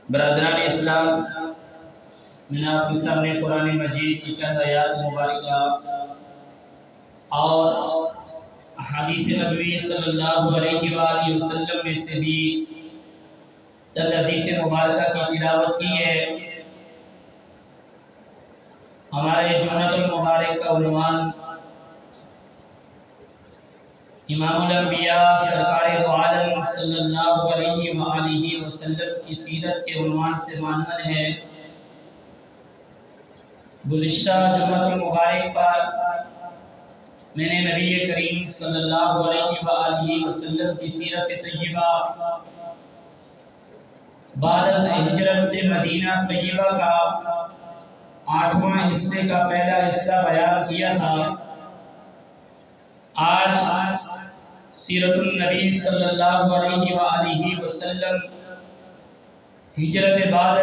برادران اسلام، میں نے آپ کے سامنے قرآن مجید کی چند آیات مبارکہ اور حدیث نبوی صلی اللہ علیہ وآلہ وسلم میں سے بھی چند حدیث مبارکہ کی تلاوت کی ہے۔ ہمارے جمعۃ المبارک کا عنوان امام الانبیاء سرکار دو عالم صلی اللہ علیہ وآلہ وسلم کی سیرت کے عنوان سے معنون ہے۔ گزشتہ جمعۃ المبارک پر میں نے نبی کریم صلی اللہ علیہ وآلہ وسلم کی سیرت طیبہ بعد از ہجرت مدینہ طیبہ کا 8واں حصے کا پہلا حصہ بیان کیا تھا۔ آج سیرت النبی صلی اللہ علیہ وآلہ وسلم ہجرت بعد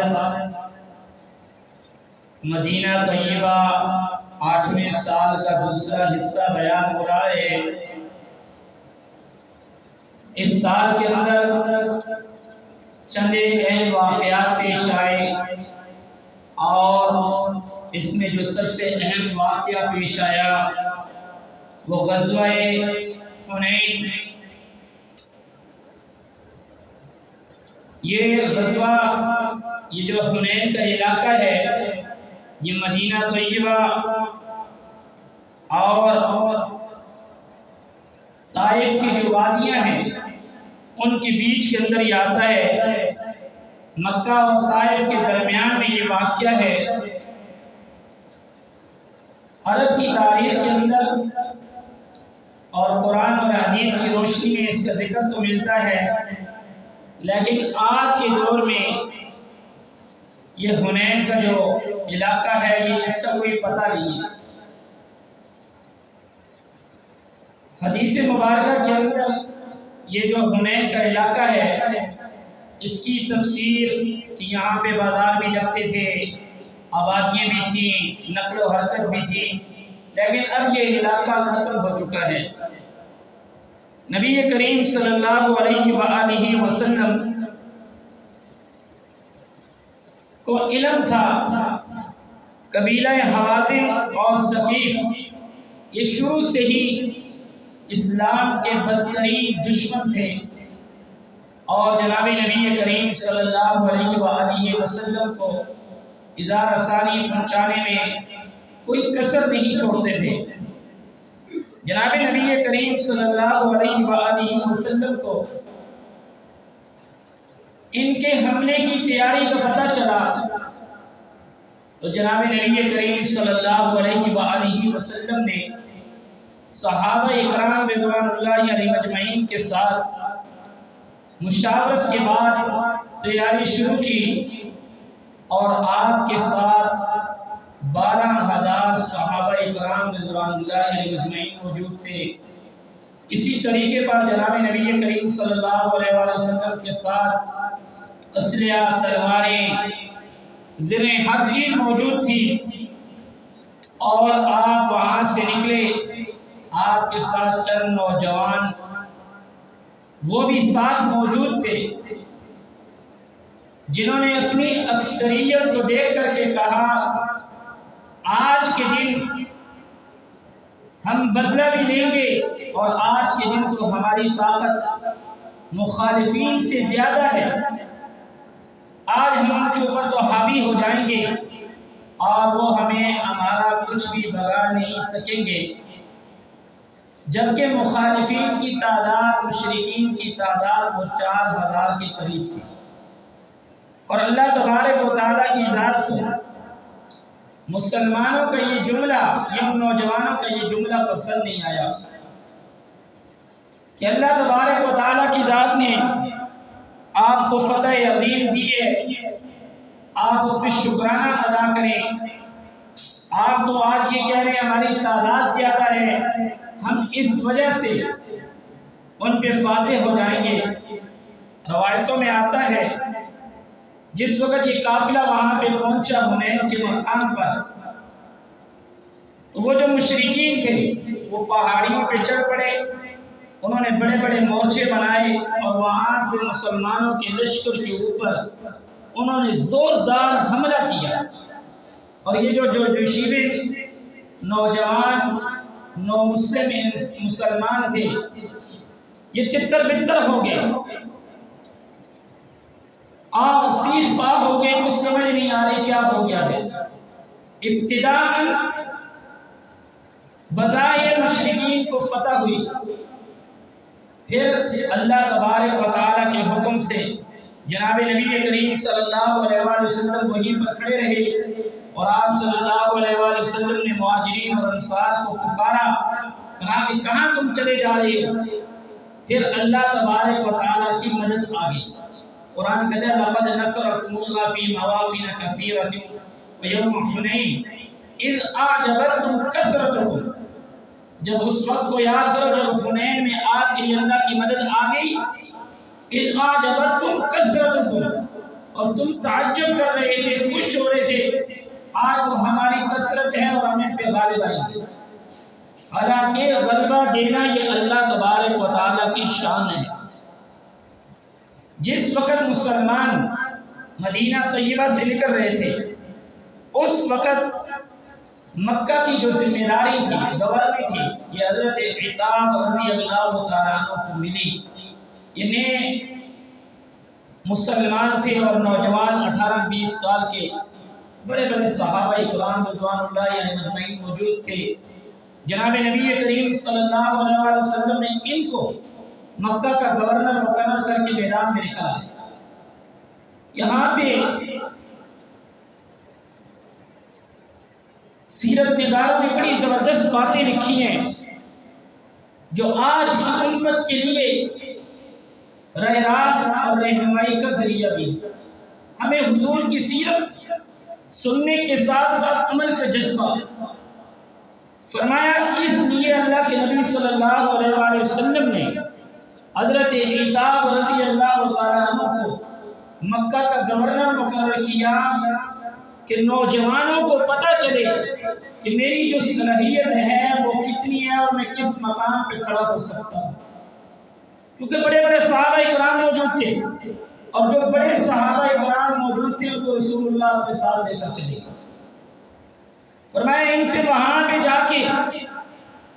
مدینہ طیبہ 8ویں سال کا دوسرا حصہ بیان ہو رہا ہے۔ اس سال کے اندر چند اہم واقعات پیش آئے اور اس میں جو سب سے اہم واقعہ پیش آیا وہ غزوہ حنین۔ یہ غزوہ، یہ جو حنین کا علاقہ ہے، یہ مدینہ طیبہ اور طائف کی جو وادیاں ہیں ان کے بیچ کے اندر یہ آتا ہے۔ مکہ اور طائف کے درمیان میں یہ واقعہ ہے۔ عرب کی تاریخ کے اندر اور قرآن اور حدیث کی روشنی میں اس کا ذکر تو ملتا ہے، لیکن آج کے دور میں یہ حنین کا جو علاقہ ہے یہ اس کا کوئی پتہ نہیں ہے۔ حدیث مبارکہ کے اندر یہ جو حنین کا علاقہ ہے اس کی تفسیر کہ یہاں پہ بازار بھی لگتے تھے، آبادیاں بھی تھیں، نقل و حرکت بھی تھی، لیکن اب یہ علاقہ ختم ہو چکا ہے۔ نبی کریم صلی اللہ علیہ وآلہ وسلم کو علم تھا قبیلہ حوازن اور ثقیف یہ شروع سے ہی اسلام کے بدترین دشمن تھے، اور جناب نبی کریم صلی اللہ علیہ وآلہ وسلم کو ایذا رسانی پہنچانے میں کوئی کسر نہیں چھوڑتے تھے۔ جناب نبی کریم صلی اللہ علیہ وآلہ وسلم کو ان کے حملے کی تیاری کا پتہ چلا تو جناب نبی کریم صلی اللہ علیہ وآلہ وسلم نے صحابہ اکرام رضوان اللہ علیہ مجمعین کے ساتھ مشاورت کے بعد تیاری شروع کی، اور آپ کے ساتھ 12,000 صحابہ اکرام رضوان اللہ علیہ مجمعین موجود تھے۔ اسی طریقے پر جناب نبی کریم صلی اللہ علیہ وسلم کے ساتھ اسلحہ، تلواریں، زریں، ہر چیز موجود تھی، اور آپ وہاں سے نکلے۔ آپ کے ساتھ چند نوجوان وہ بھی ساتھ موجود تھے جنہوں نے اپنی اکثریت کو دیکھ کر کے کہا آج کے دن ہم بدلہ بھی لیں گے، اور آج کے دن تو ہماری طاقت مخالفین سے زیادہ ہے، آج ہم ان کے اوپر تو حاوی ہو جائیں گے اور وہ ہمیں ہمارا کچھ بھی بگاڑ نہیں سکیں گے۔ جبکہ مخالفین کی تعداد، مشرکین کی تعداد وہ 4,000 کے قریب تھی، اور اللہ تبارک و تعالیٰ کی ذات کو مسلمانوں کا یہ جملہ، ان نوجوانوں کا یہ جملہ پسند نہیں آیا کہ اللہ تبارک و تعالیٰ کی ذات نے آپ کو فتح عظیم دی ہے، آپ اس پہ شکرانہ ادا کریں۔ آپ تو آج یہ کہہ رہے ہیں ہماری تعداد زیادہ ہے، ہم اس وجہ سے ان پہ فاتح ہو جائیں گے۔ روایتوں میں آتا ہے جس وقت یہ قافلہ وہاں پہ پہنچا حنین کے مقام پر، تو وہ جو مشرکین تھے وہ پہاڑیوں پہ چڑھ پڑے انہوں نے بڑے بڑے مورچے بنائے اور وہاں سے مسلمانوں کے لشکر کے اوپر انہوں نے زوردار حملہ کیا، اور یہ جو شیبے نوجوان نو مسلمان تھے یہ تتر بتر ہو گئے، آپ سیخ پا ہو گئے، کچھ سمجھ نہیں آ رہی کیا ہو گیا ہے۔ ابتداءً بظاہر مشرکین کو فتح ہوئی، پھر اللہ تبارک و تعالیٰ کے حکم سے جناب نبی کریم صلی اللہ علیہ وآلہ وسلم وہیں پر کھڑے رہے، اور آپ صلی اللہ علیہ وآلہ وسلم نے مہاجرین اور انصار کو پکارا، کہا کہ کہاں تم چلے جا رہے ہو؟ پھر اللہ تبارک و تعالیٰ کی مدد آ گئی۔ قرآن کہتا ہے لَقَدْ نَصَرَكُمُ اللَّهُ فِي مَوَاطِنَ كَثِيرَةٍ وَيَوْمَ حُنَيْنٍ إِذْ أَعْجَبَتْكُمْ كَثْرَتُكُمْ، جب اس وقت کو یاد کرو جب حنین میں آپ کے لیے اللہ کی مدد آ گئی، إِذْ أَعْجَبَتْكُمْ كَثْرَتُكُمْ، اور تم تعجب کر رہے تھے، خوش ہو رہے تھے، آج وہ ہماری کثرت ہے اور ہمیں پہ غالب آئی ہے۔ حالانکہ غلبہ دینا یہ اللہ تبارک و تعالیٰ کی شان ہے۔ جس وقت مسلمان مدینہ طیبہ سے نکل رہے تھے اس وقت مکہ کی جو ذمہ داری تھی، گورنمنٹ تھی، یہ حضرت عتاب رضی اللہ تعالیٰ عنہ کو ملی۔ یہ نئے مسلمان تھے اور نوجوان 18-20 سال کے بڑے بڑے صحابہ کرام رضوان اللہ علیہم اجمعین موجود تھے۔ جناب نبی کریم صلی اللہ علیہ وسلم نے ان کو مکہ کا گورنر مقرر کر کے میدان میں نکالا۔ یہاں پہ سیرت نگاروں نے بڑی زبردست باتیں لکھی ہیں جو آج کی امت کے لیے راہ راست اور رہنمائی کا ذریعہ بھی۔ ہمیں حضور کی سیرت سننے کے ساتھ ساتھ عمل کا جذبہ۔ فرمایا اس لیے اللہ کے نبی صلی اللہ علیہ وآلہ وسلم نے حضرت عتاب رضی اللہ تعالیٰ عنہ کو مکہ کا گورنر مقرر کیا کہ نوجوانوں کو پتہ چلے کہ میری جو صلاحیت ہے وہ کتنی ہے اور میں کس مقام پہ کھڑا ہو سکتا ہوں، کیونکہ بڑے بڑے صحابہ کرام موجود تھے، اور جو بڑے صحابہ کرام موجود تھے ان کو رسول اللہ اپنے ساتھ لے کر چلے گئے۔ فرمایا ان سے وہاں پہ جا کے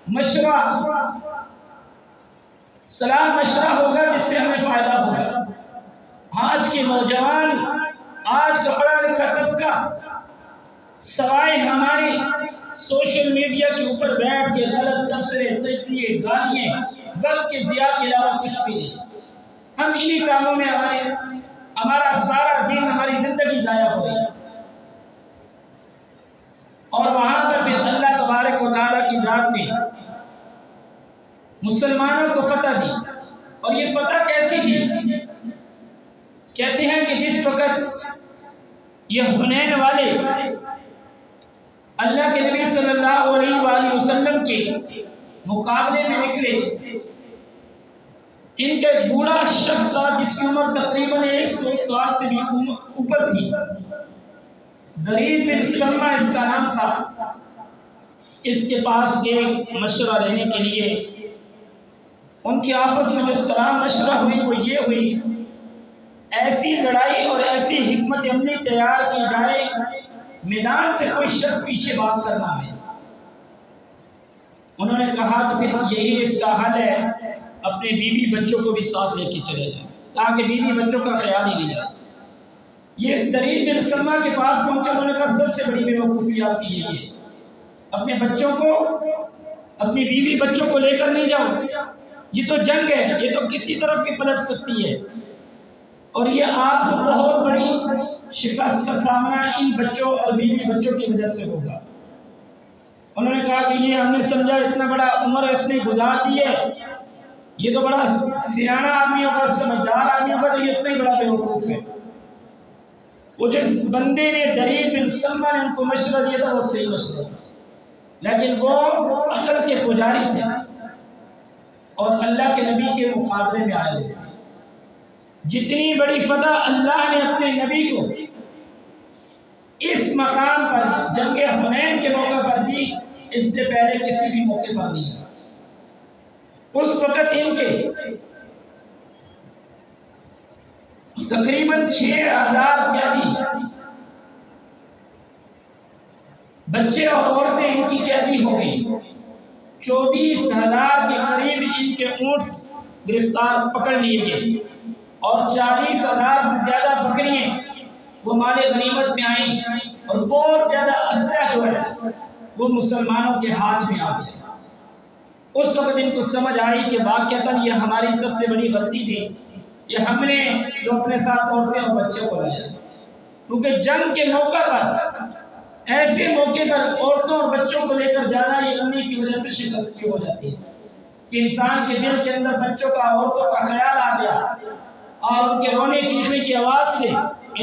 مشورہ صلاح مشورہ ہوگا جس سے ہمیں فائدہ ہوگا۔ آج کے نوجوان، آج کا پڑھا لکھا طبقہ سوائے ہماری سوشل میڈیا کے اوپر بیٹھ کے غلط تبصرے، تجزیے، گالیاں، وقت کے ضیاع کے علاوہ کچھ بھی نہیں۔ ہم انہی کاموں میں ہمارا سارا دن، ہماری زندگی ضائع ہو رہی ہے، اور وہاں پر بھی اللہ تبارک و تعالیٰ کی ذات نے مسلمانوں کو فتح دی۔ اور یہ فتح کیسی تھی؟ کہتے ہیں کہ جس وقت یہ حنین والے اللہ کے نبی صلی اللہ علیہ وآلہ وسلم کے مقابلے میں نکلے، ان کا ایک بوڑھا شخص تھا جس کی عمر تقریباً 100 سال سے بھی اوپر تھی، ضریب بن شمہ اس کا نام تھا۔ اس کے پاس گئے مشورہ لینے کے لیے۔ ان کی آفت میں جو صلاح مشورہ ہوئی وہ یہ ہوئی، ایسی لڑائی اور ایسی حکمت عملی تیار کی جائے میدان سے کوئی شخص پیچھے بات کرنا ہے۔ انہوں نے کہا کہ پھر یہی اس کا حل ہے، اپنے بیوی بچوں کو بھی ساتھ لے کے چلے جائیں تاکہ بیوی بچوں کا خیال ہی نہیں جائے۔ یہ اس ضریب بن شمہ کے پاس پہنچے، انہوں نے کہا سب سے بڑی بیوقوفی آپ کی یہی ہے، اپنے بچوں کو، اپنی بیوی بچوں کو لے کر نہیں جاؤ، یہ تو جنگ ہے، یہ تو کسی طرف بھی پلٹ سکتی ہے، اور یہ آپ کو بہت بڑی شکست کا سامنا ان بچوں اور بیوی بچوں کی وجہ سے ہوگا۔ انہوں نے کہا کہ یہ ہم نے سمجھا اتنا بڑا عمر اس نے گزار دی ہے، یہ تو بڑا سیانا آدمی ہوگا، سمجھدار آدمی ہوگا، تو یہ اتنا ہی بڑا بیوقوف ہے۔ وہ جس بندے نے ضریب بن شمہ نے ان کو مشورہ دیا تھا وہ صحیح مشورہ تھا، لیکن وہ عقل کے پجاری تھے اور اللہ کے نبی کے مقابلے میں آئے ہوئے تھے۔ جتنی بڑی فتح اللہ نے اپنے نبی کو اس مقام پر جنگ حنین کے موقع پر دی، اس سے پہلے کسی بھی موقع پر نہیں ہے۔ اس وقت ان کے تقریباً 6000 قیدی بچے اور عورتیں ان کی قیدی ہو گئی. 24,000 کے قریب ان کے اونٹ گرفتار پکڑ لیے گئے اور 40,000 سے زیادہ بکریاں وہ مال غنیمت میں آئیں اور بہت زیادہ اسلحہ جو ہے وہ مسلمانوں کے ہاتھ میں آ گیا. اس وقت ان کو سمجھ آئی کہ واقعتاً یہ ہماری سب سے بڑی غلطی تھی کہ ہم نے جو اپنے ساتھ عورتیں اور بچوں کو لایا، کیونکہ جنگ کے موقع پر ایسے موقع پر عورتوں اور بچوں کو لے کر جانا یہ امنی کی وجہ سے شکست ہو جاتی ہے کہ انسان کے دل کے اندر بچوں کا عورتوں کا خیال آ گیا اور ان کے رونے چیخنے کی آواز سے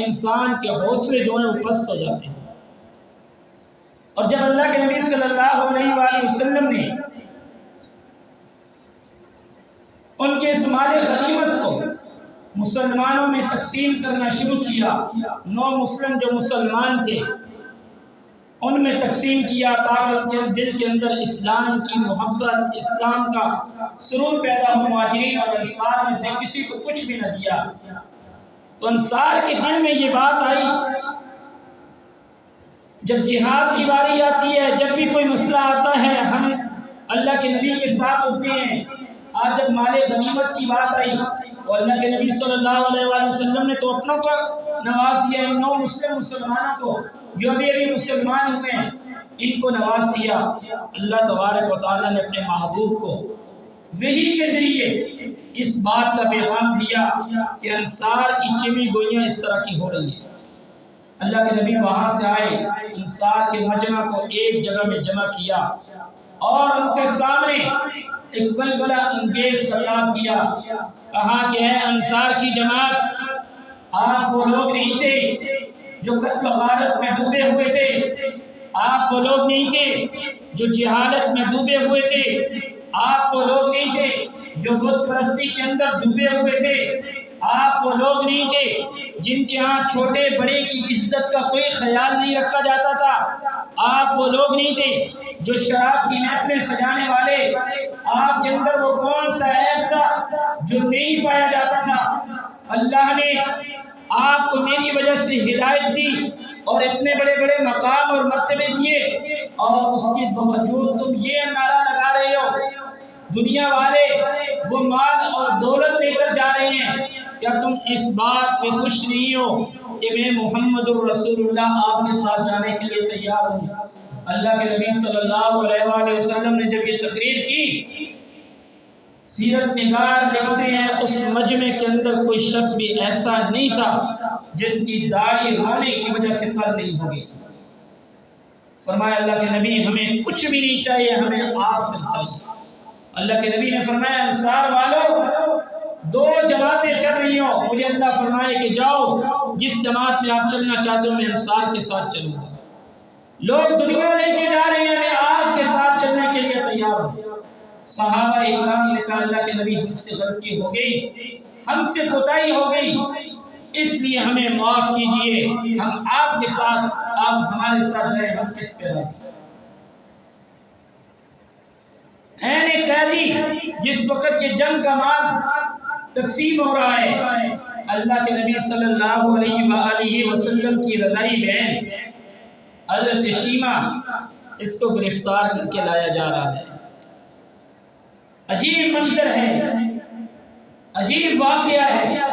انسان کے حوصلے جو ہیں وہ پست ہو جاتے ہیں. اور جب اللہ کے نبی صلی اللہ علیہ وآلہ وسلم نے ان کے اس مال غنیمت کو مسلمانوں میں تقسیم کرنا شروع کیا، 9 مسلم جو مسلمان تھے ان میں تقسیم کیا تاکہ ان کے دل کے اندر اسلام کی محبت، اسلام کا سرور پیدا ہو. مہاجرین اور انصار میں سے کسی کو کچھ بھی نہ دیا. تو انصار کے دل میں یہ بات آئی، جب جہاد کی باری آتی ہے، جب بھی کوئی مسئلہ آتا ہے ہم اللہ کے نبی کے ساتھ ہوتے ہیں. آج جب مال غنیمت کی بات آئی تو اللہ کے نبی صلی اللہ علیہ وآلہ وسلم نے تو اپنوں کو نواز دیا، ان 9 مسلمانوں کو جو ابھی مسلمان ہوئے ہیں ان کو نواز دیا. اللہ تبارک و تعالیٰ نے اپنے محبوب کو وحی کے ذریعے اس بات کا پیغام دیا کہ انصار کی چمی گوئیاں اس طرح کی ہو رہی ہیں. اللہ کے نبی وہاں سے آئے، انصار کے مجمع کو ایک جگہ میں جمع کیا اور ان کے سامنے ایک بلبلہ انگیز خطاب کیا. کہا کہ ہے انصار کی جماعت، آپ وہ لوگ نہیں تھے جو قتل و غارت میں ڈوبے ہوئے تھے، آپ وہ لوگ نہیں تھے جو جہالت میں ڈوبے ہوئے تھے، آپ وہ لوگ نہیں تھے جو بت پرستی کے اندر ڈوبے ہوئے تھے، آپ وہ لوگ نہیں تھے جن کے ہاں چھوٹے بڑے کی عزت کا کوئی خیال نہیں رکھا جاتا تھا، آپ وہ لوگ نہیں تھے جو شراب کی محفلیں سجانے والے، آپ کے اندر وہ کون سا عیب تھا جو نہیں پایا جاتا تھا. اللہ نے آپ کو میری وجہ سے ہدایت دی اور اتنے بڑے بڑے مقام اور مرتبے دیے، اور اس کے باوجود تم یہ نعرہ لگا رہے ہو دنیا والے وہ مال اور دولت لے کر جا رہے ہیں، کیا تم اس بات پہ خوش نہیں ہو کہ میں محمد الرسول اللہ آپ کے ساتھ جانے کے لیے تیار ہوں. اللہ کے نبی صلی اللہ علیہ وآلہ وسلم نے جب یہ تقریر کی، سیرت نگار لکھتے ہیں اس مجمع کے اندر کوئی شخص بھی ایسا نہیں تھا جس کی داڑھی رونے کی وجہ سے تر نہیں ہوگی. فرمایا اللہ کے نبی ہمیں کچھ بھی نہیں چاہیے، ہمیں آپ سے چاہیے. اللہ کے نبی نے فرمایا انصار والو 2 جماعتیں چل رہی ہوں، مجھے اللہ فرمائے کہ جاؤ جس جماعت میں آپ چلنا چاہتے ہو میں انصار کے ساتھ چلوں گا. لوگ دنیا لے کے جا رہے ہیں، میں آپ کے ساتھ چلنے کے لیے تیار ہوں. صحابہ اکرام نے کہا اللہ کے نبی ہم سے غلطی ہو گئی، ہم سے کوتاہی ہو گئی، اس لیے ہمیں معاف کیجئے، ہم آپ کے ساتھ، آپ ہمارے ساتھ رہے، ہم کس پہ رہے. این قیدی جس وقت یہ جنگ کا مال تقسیم ہو رہا ہے، اللہ کے نبی صلی اللہ علیہ وآلہ وسلم کی رضائی بہن حضرت شیمہ اس کو گرفتار کر کے لایا جا رہا ہے. عجیب منظر ہے، عجیب واقعہ ہے.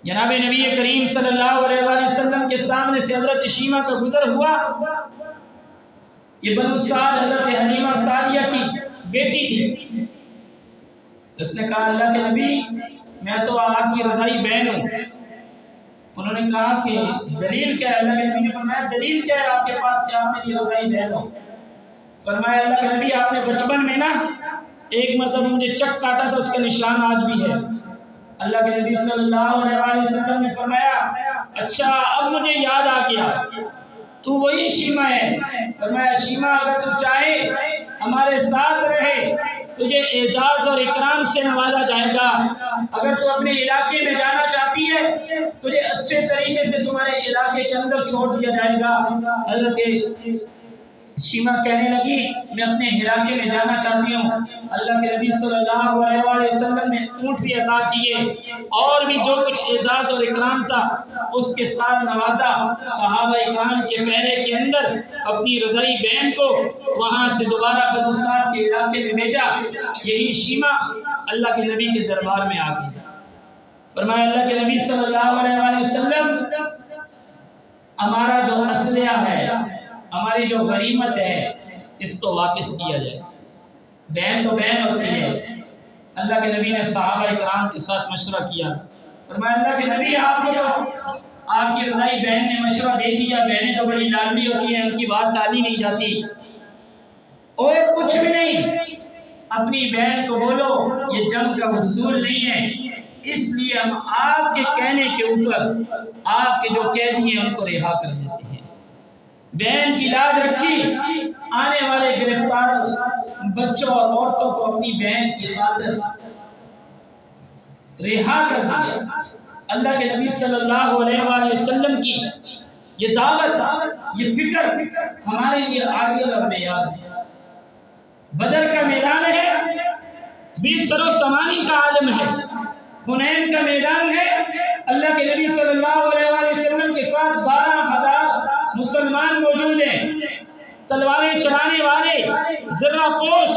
جناب نبی کریم صلی اللہ علیہ وآلہ وسلم کے سامنے سے حضرت شیمہ کا گزر ہوا. یہ بنو سعد حضرت حلیمہ سعدیہ کی بیٹی تھی. اس نے کہا اللہ کے نبی میں تو آپ کی رضائی بہن ہوں. انہوں نے کہا کہ دلیل کیا ہے؟ اللہ کے نبی نے فرمایا دلیل کیا ہے آپ کے پاس کہ آپ میری رضائی بہن ہو؟ فرمایا اللہ کے نبی آپ نے بچپن میں نا ایک مرتبہ مجھے چک کاٹا تھا، اس کا نشان آج بھی ہے. اللہ کے نبی صلی اللہ علیہ وسلم نے فرمایا اچھا اب مجھے یاد آ گیا تو وہی شیمہ ہے. فرمایا شیمہ اگر تو چاہے ہمارے ساتھ رہے تجھے اعزاز اور اکرام سے نوازا جائے گا، اگر تو اپنے علاقے میں جانا چاہتی ہے تجھے اچھے طریقے سے تمہارے علاقے کے اندر چھوڑ دیا جائے گا. حضرت شیما کہنے لگی میں اپنے علاقے میں جانا چاہتی ہوں۔ اللہ کے نبی صلی اللہ علیہ وآلہ وسلم نے اونٹ بھی عطا کیے اور بھی جو کچھ اعزاز اور اکرام تھا اس کے ساتھ نوازا۔ صحابہ اکرام کے پہرے کے اندر اپنی رضائی بہن کو وہاں سے دوبارہ بنو سعد کے علاقے میں بھیجا۔ یہی شیما اللہ کے نبی کے دربار میں آ گئی۔ فرمایا اللہ کے نبی صلی اللہ علیہ وآلہ وسلم ہمارا جو اسلحہ ہے، ہماری جو غنیمت ہے، اس کو واپس کیا جائے۔ بہن تو بہن ہوتی ہے۔ اللہ کے نبی نے صحابہ اکرام کے ساتھ مشورہ کیا۔ فرمایا اللہ کے نبی آپ کی رضائی بہن نے مشورہ دے دیا، بہنیں تو بڑی لاڈلی ہوتی ہیں، ان کی بات ٹالی نہیں جاتی، اور کچھ بھی نہیں، اپنی بہن کو بولو یہ جنگ کا حصول نہیں ہے، اس لیے ہم آپ کے کہنے کے اوپر آپ کے جو قیدی ہیں ان کو رہا کر دیتے ہیں۔ بہن کی لاج رکھی، آنے والے گرفتار بچوں اور عورتوں کو اپنی بہن کی خاطر رہا کر دیا۔ اللہ کے نبی صلی اللہ علیہ وآلہ وسلم کی یہ دعوت، یہ فکر ہمارے لیے عادل اور معیار ہے۔ بدر کا میدان ہے، 20 سر و سمانی کا عالم ہے، حنین کا میدان ہے۔ اللہ کے نبی صلی اللہ علیہ وآلہ وسلم کے ساتھ 12,000 مسلمان موجود ہیں، تلواریں چلانے والے، زرہ پوش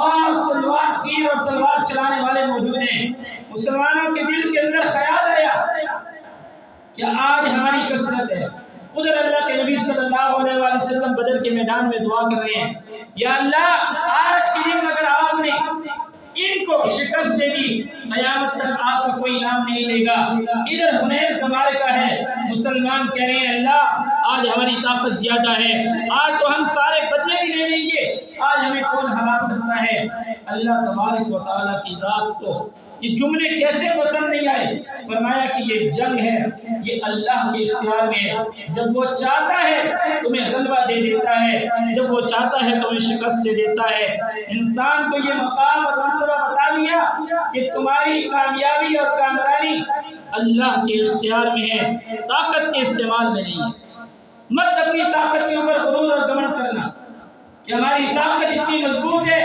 اور تلوار تیر اور تلوار چلانے والے موجود ہیں۔ مسلمانوں کے دل کے اندر خیال آیا کہ آج ہماری کثرت ہے۔ ادھر اللہ کے نبی صلی اللہ علیہ وآلہ وسلم بدر کے میدان میں دعا کر رہے ہیں، یا اللہ آج کے دن اگر آپ نے ان کو شکست دے دی، قیامت تک آپ کا کوئی نام نہیں لے گا۔ ادھر حنین کا معرکہ ہے، مسلمان کہہ رہے ہیں اللہ آج ہماری طاقت زیادہ ہے، آج تو ہم سارے بدلے بھی لے لیں گے، آج ہمیں کون ہرا سکتا ہے۔ اللہ تبارک و تعالیٰ کی ذات کو یہ جملے کیسے پسند نہیں آئے؟ فرمایا کہ یہ جنگ ہے، یہ اللہ کے اختیار میں ہے، جب وہ چاہتا ہے تمہیں غلبہ دے دیتا ہے، جب وہ چاہتا ہے تمہیں شکست دے دیتا ہے۔ انسان کو یہ مقام اور مرتبہ بتا دیا کہ تمہاری کامیابی اور کامرانی اللہ کے اختیار میں ہے، طاقت کے استعمال میں نہیں ہے۔ مت اپنی طاقت کے اوپر غرور اور گھمنڈ کرنا کہ ہماری طاقت اتنی مضبوط ہے۔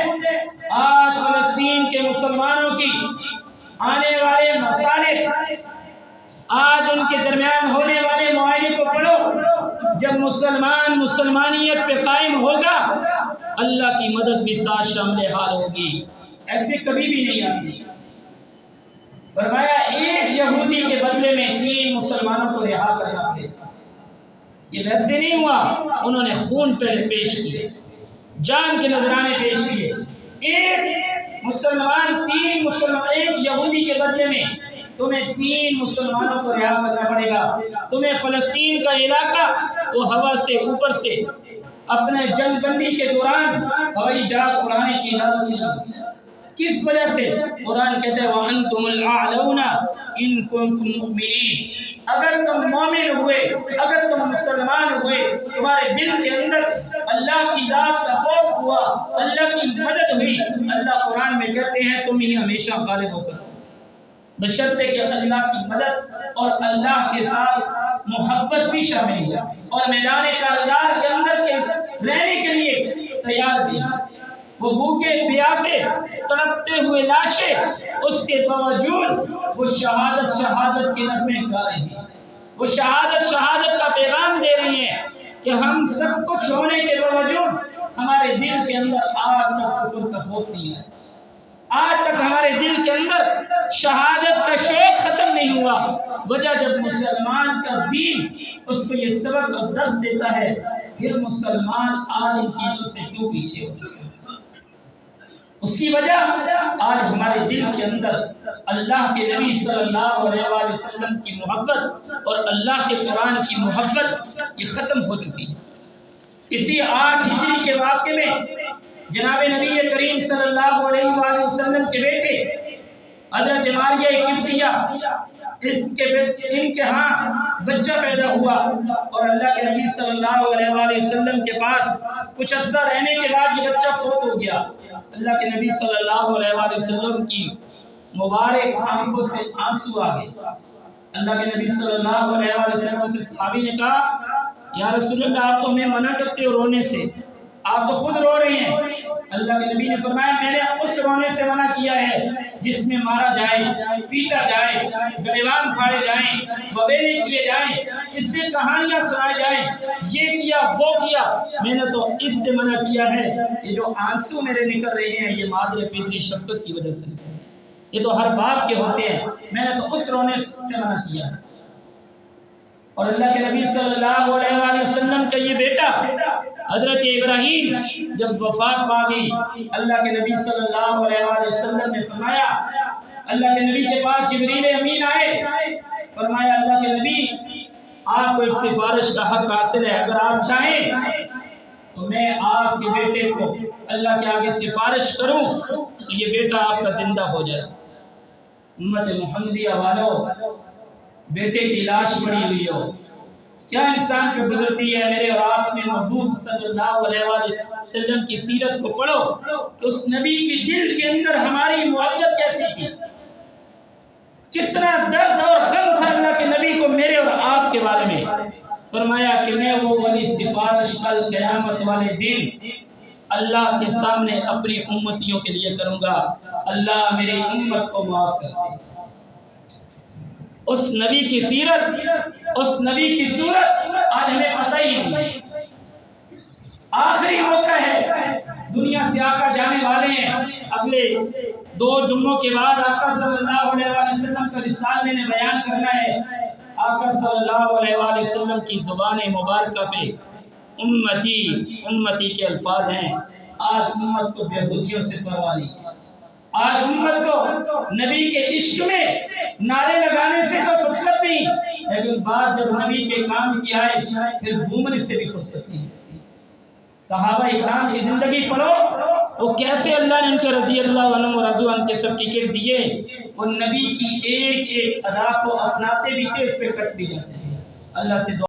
آج فلسطین کے مسلمانوں کی آنے والے مسائل، آج ان کے درمیان ہونے والے معاہدے کو پڑھو۔ جب مسلمان مسلمانیت پہ قائم ہوگا، اللہ کی مدد بھی ساتھ شامل حال ہوگی، ایسے کبھی بھی نہیں آتی۔ فرمایا ایک یہودی کے بدلے میں 3 مسلمانوں کو رہا کرنا تھے۔ یہ ویسے نہیں ہوا، انہوں نے خون پہلے پیش کیے، جان کے نذرانے پیش کیے۔ ایک یہودی کے بدلے میں تمہیں 3 مسلمانوں کو رہا کرنا پڑے گا۔ تمہیں فلسطین کا علاقہ وہ ہوا سے اوپر سے اپنے جنگ بندی کے دوران ہوائی جہاز اڑانے کی اجازت نہیں ہوگی۔ کس وجہ سے؟ قرآن کہتا ہے وَأَنْتُمُ الْأَعْلَوْنَ إِن كُنتُم مُؤْمِنِينَ۔ اگر تم مومن ہوئے، اگر تم مسلمان ہوئے، تمہارے دل کے اندر اللہ کی ذات کا خوف ہوا، اللہ کی مدد ہوئی، اللہ قرآن میں کہتے ہیں تم ہی ہمیشہ غالب ہو کر، بشرطے کہ اللہ کی مدد اور اللہ کے ساتھ محبت بھی شامل ہے، اور میدان کارزار کے اندر رہنے کے لیے تیار بھی۔ وہ بھوکے پیاسے تڑپتے ہوئے لاشیں، اس کے باوجود وہ شہادت کے نغمے گا رہی ہیں، وہ شہادت کا پیغام دے رہی ہیں کہ ہم سب کچھ ہونے کے باوجود ہمارے دل کے اندر آج تک کفر کا خوف نہیں ہے، آج تک ہمارے دل کے اندر شہادت کا شوق ختم نہیں ہوا۔ وجہ جب مسلمان کا دین اس کو یہ سبق اور درس دیتا ہے، پھر مسلمان آج ان چیزوں سے کیوں پیچھے ہوتا ہے؟ اس کی وجہ آج ہمارے دل کے اندر اللہ کے نبی صلی اللہ علیہ وآلہ وسلم کی محبت اور اللہ کے قرآن کی محبت یہ ختم ہو چکی ہے۔ اسی 8 ہجری کے واقعے میں جناب نبی کریم صلی اللہ علیہ وآلہ وسلم کے بیٹے حضرت ماریہ قبطیہ ان کے ہاں بچہ پیدا ہوا، اور اللہ کے نبی صلی اللہ علیہ وآلہ وسلم کے پاس کچھ عرصہ رہنے کے بعد یہ بچہ فوت ہو گیا۔ اللہ کے نبی صلی اللہ علیہ وآلہ وسلم کی مبارک آنکھوں سے آنسو آ گئے۔ اللہ کے نبی صلی اللہ علیہ وآلہ وسلم سے صحابی نے کہا یا رسول اللہ آپ تو ہمیں منع کرتے ہو رونے سے، آپ تو خود رو رہے ہیں۔ اللہ کے نبی نے فرمایا میں نے اس رونے سے منع کیا ہے جس میں مارا جائے، پیٹا جائے، گریبان پھاڑے جائیں، بویلے کیے جائیں، اس سے کہانیاں سنائے جائیں، یہ کیا وہ کیا۔ میں نے تو اس سے منع کیا ہے۔ یہ جو آنسو میرے نکل رہے ہیں یہ مادر فطری شفقت کی وجہ سے، یہ تو ہر باپ کے ہوتے ہیں، میں نے تو اس رونے سے منع کیا ہے۔ اور اللہ کے نبی صلی اللہ علیہ وآلہ وسلم کا یہ بیٹا حضرت ابراہیم جب وفات پا گئی، اللہ کے نبی صلی اللہ علیہ وآلہ وسلم نے فرمایا، اللہ کے نبی کے پاس جبریل امین آئے، فرمایا اللہ کے نبی آپ کو ایک سفارش کا حق حاصل ہے، اگر آپ چاہیں تو میں آپ کے بیٹے کو اللہ کے آگے سفارش کروں تو یہ بیٹا آپ کا زندہ ہو جائے۔ امت محمدیہ والوں، بیٹے کی لاش پڑی ہوئی ہو، کیا انسان پہ گزرتی ہے؟ میرے اور آپ نے محبوب صلی اللہ علیہ وآلہ وسلم کی سیرت کو پڑھو کہ اس نبی کی دل کے اندر ہماری محبت کیسی تھی، کتنا درد اور غم تھا اللہ کے نبی کو میرے اور آپ کے بارے میں۔ فرمایا کہ میں وہ والی سفارش کل قیامت والے دن اللہ کے سامنے اپنی امتیوں کے لیے کروں گا، اللہ میری امت کو معاف کر دے۔ اس نبی کی سیرت، اس نبی کی صورت آج ہمیں پتہ ہی نہیں۔ آخری موقع ہے، دنیا سے آقا جانے والے ہیں، اگلے 2 جمعوں کے بعد آقا صلی اللہ علیہ وآلہ وسلم کا رسالہ میں نے بیان کرنا ہے۔ آقا صلی اللہ علیہ وآلہ وسلم کی زبان مبارکہ پہ امتی امتی کے الفاظ ہیں۔ آج امت کو بےخودیوں سے پرواہ نہیں، آج امت کو نبی کے عشق میں نعرے لگانے سے تو فرصت نہیں، لیکن بات جب نبی کے کام کی آئے پھر گھومنے سے بھی فرصت نہیں۔ صحابہ اکرام کی زندگی پڑھو، وہ کیسے اللہ نے ان کے رضی اللہ عنہ و رضوا عنہ کے سرٹیفکیٹ دیے، وہ نبی کی ایک ایک ادا کو اپناتے بھی تھے، اس پہ کٹ بھی جاتے ہیں۔ اللہ سے